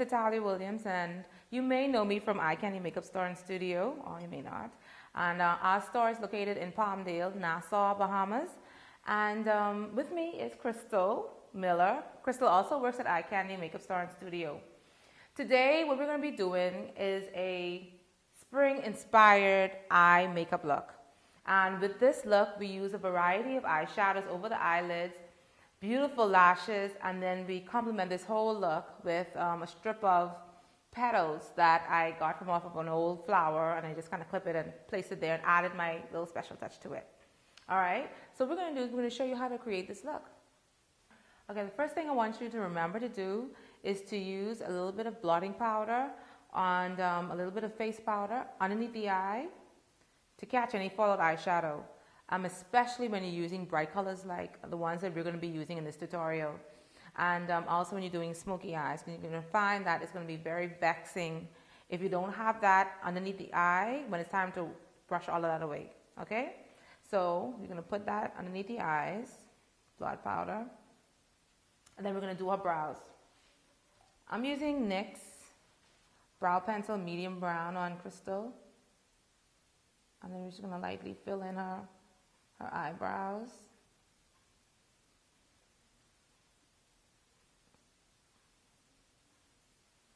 Italia Williams, and you may know me from Eye Candy Makeup Store and Studio, or you may not. And our store is located in Palmdale, Nassau, Bahamas. And with me is Crystal Miller. Crystal also works at Eye Candy Makeup Store and Studio. Today, what we're going to be doing is a spring-inspired eye makeup look. And with this look, we use a variety of eyeshadows over the eyelids, beautiful lashes, and then we complement this whole look with a strip of petals that I got from off of an old flower, and I just kind of clip it and place it there and added my little special touch to it. All right, so what we're going to do is we're going to show you how to create this look. Okay, the first thing I want you to remember to do is to use a little bit of blotting powder and a little bit of face powder underneath the eye to catch any fallout eyeshadow, especially when you're using bright colors like the ones that we're going to be using in this tutorial. And also when you're doing smoky eyes, you're going to find that it's going to be very vexing if you don't have that underneath the eye when it's time to brush all of that away, okay? So you're going to put that underneath the eyes, blot powder, and then we're going to do her brows. I'm using NYX Brow Pencil Medium Brown on Crystal. And then we're just going to lightly fill in her eyebrows.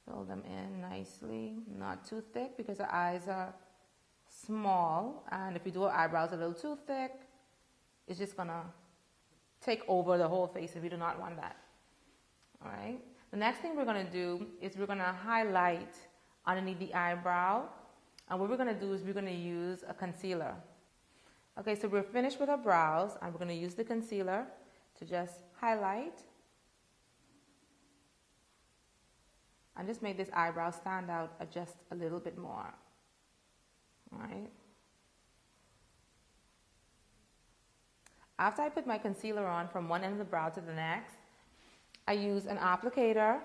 Fill them in nicely, not too thick because her eyes are small. And if you do her eyebrows a little too thick, it's just going to take over the whole face, and we do not want that. All right. The next thing we're going to do is we're going to highlight underneath the eyebrow. And what we're going to do is we're going to use a concealer. Okay, so we're finished with our brows, and we're going to use the concealer to just highlight and just make this eyebrow stand out just a little bit more. All right. After I put my concealer on from one end of the brow to the next, I use an applicator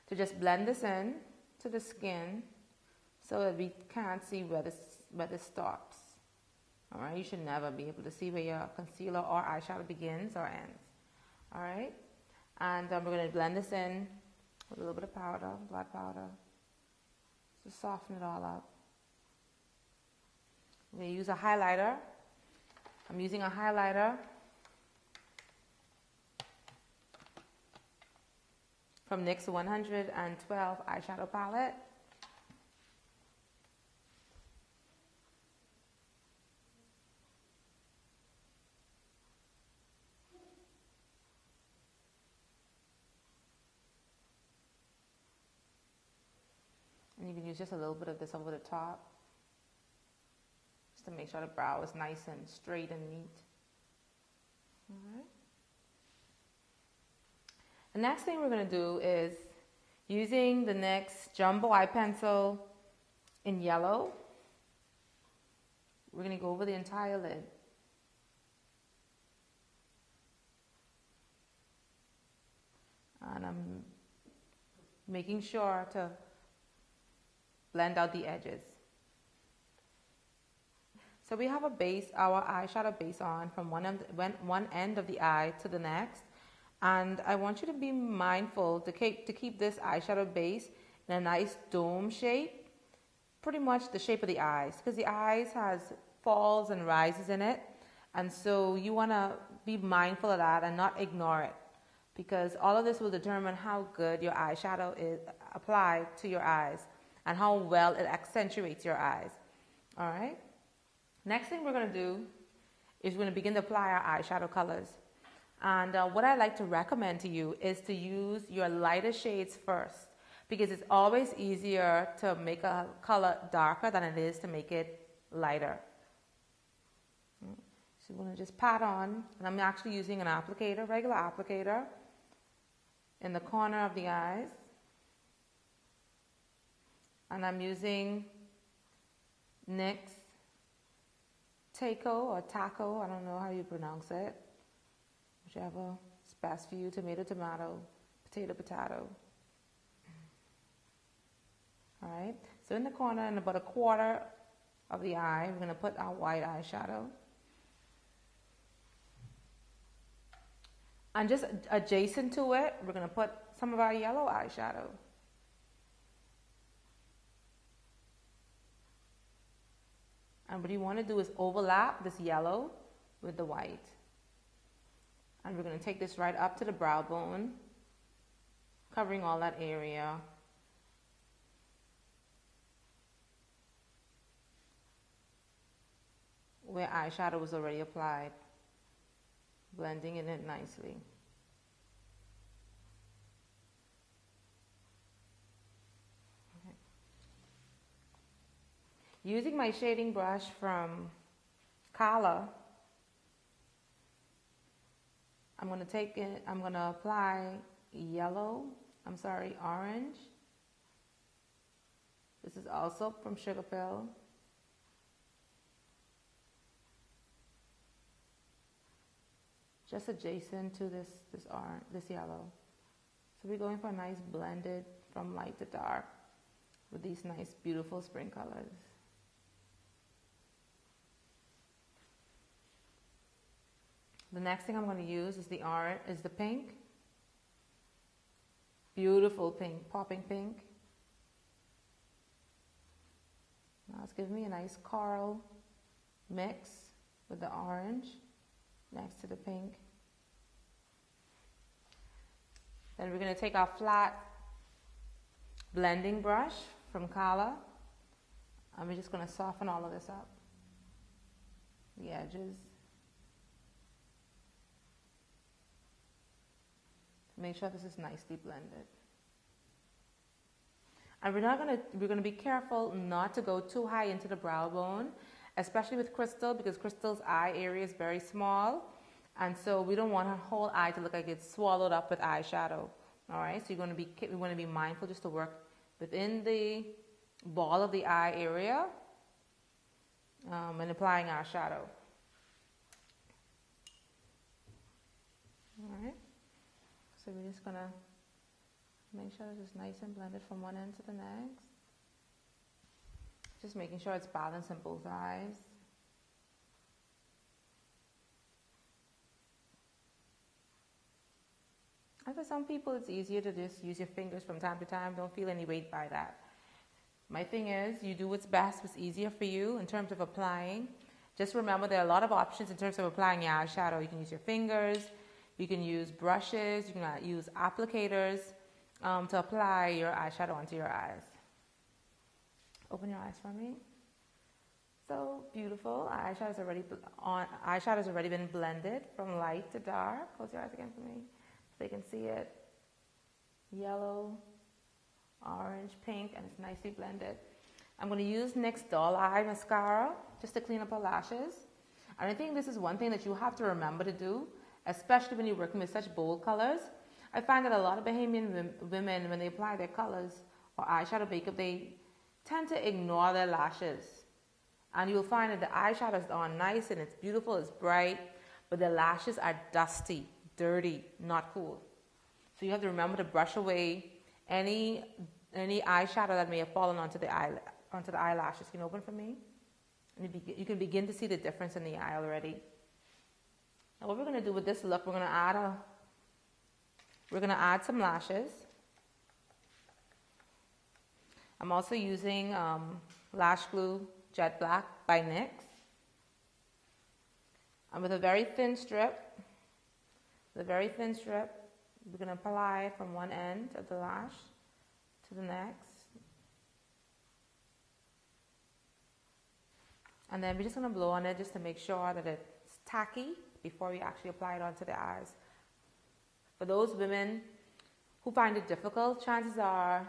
to just blend this in to the skin so that we can't see where this stops. All right, you should never be able to see where your concealer or eyeshadow begins or ends. All right, and we're going to blend this in with a little bit of powder, blot powder, to soften it all up. We're going to use a highlighter. I'm using a highlighter from NYX 112 eyeshadow palette. And you can use just a little bit of this over the top, just to make sure the brow is nice and straight and neat. All right. The next thing we're going to do is using the NYX Jumbo Eye Pencil in yellow. We're going to go over the entire lid. And I'm making sure to blend out the edges. So we have our eyeshadow base on from one end of the eye to the next. And I want you to be mindful to keep this eyeshadow base in a nice dome shape, pretty much the shape of the eyes, because the eyes has falls and rises in it. And so you want to be mindful of that and not ignore it, because all of this will determine how good your eyeshadow is applied to your eyes and how well it accentuates your eyes. All right. Next thing we're going to do is we're going to begin to apply our eyeshadow colors. And what I like to recommend to you is to use your lighter shades first, because it's always easier to make a color darker than it is to make it lighter. So we're going to just pat on, and I'm actually using an applicator, regular applicator, in the corner of the eyes. And I'm using NYX Taco or Taco, I don't know how you pronounce it. Whichever is best for you, tomato, tomato, potato, potato. All right, so in the corner and about a quarter of the eye, we're going to put our white eyeshadow. And just adjacent to it, we're going to put some of our yellow eyeshadow. And what you want to do is overlap this yellow with the white. And we're going to take this right up to the brow bone, covering all that area. Where eyeshadow was already applied, blending in it nicely. Okay. Using my shading brush from Kala, I'm going to take it, I'm going to apply orange. This is also from Sugar Pill. Just adjacent to this yellow. So we're going for a nice blended from light to dark with these nice beautiful spring colors. The next thing I'm going to use is the pink. Beautiful pink, popping pink. Now it's giving me a nice coral mix with the orange next to the pink. Then we're going to take our flat blending brush from Kala, and we're just going to soften all of this up, the edges. Make sure this is nicely blended. And we're going to be careful not to go too high into the brow bone, especially with Crystal, because Crystal's eye area is very small, and so we don't want her whole eye to look like it's swallowed up with eyeshadow. All right, so we want to be mindful just to work within the ball of the eye area and applying our shadow. All right, so we're just gonna make sure this is nice and blended from one end to the next. Just making sure it's balanced in both eyes. And for some people, it's easier to just use your fingers from time to time. Don't feel any weight by that. My thing is, you do what's best, what's easier for you in terms of applying. Just remember there are a lot of options in terms of applying your eyeshadow. You can use your fingers, you can use brushes, you can use applicators to apply your eyeshadow onto your eyes. Open your eyes for me. So beautiful. Eyeshadow's already been blended from light to dark. Close your eyes again for me so they can see it. Yellow, orange, pink, and it's nicely blended. I'm going to use NYX Doll Eye Mascara just to clean up our lashes. And I think this is one thing that you have to remember to do, especially when you're working with such bold colors. I find that a lot of Bahamian women, when they apply their colors or eyeshadow makeup, they tend to ignore their lashes. And you'll find that the eyeshadow is on nice and it's beautiful, it's bright, but the lashes are dusty, dirty, not cool. So you have to remember to brush away any eyeshadow that may have fallen onto the eyelashes. Can you open for me? And you can begin to see the difference in the eye already. Now what we're going to do with this look, we're going to add some lashes. I'm also using Lash Glue Jet Black by NYX. And with a very thin strip, we're going to apply it from one end of the lash to the next. And then we're just going to blow on it just to make sure that it's tacky before we actually apply it onto the eyes. For those women who find it difficult, chances are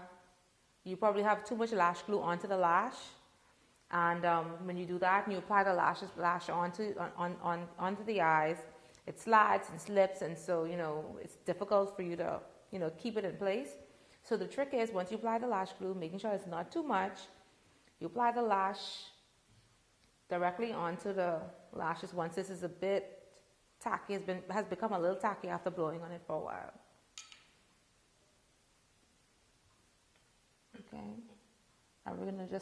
you probably have too much lash glue onto the lash. And when you do that and you apply the lash onto the eyes, it slides and slips, and so, it's difficult for you to, keep it in place. So the trick is, once you apply the lash glue, making sure it's not too much, you apply the lash directly onto the lashes. Once this is a bit tacky, has become a little tacky after blowing on it for a while. Okay, and we're going to just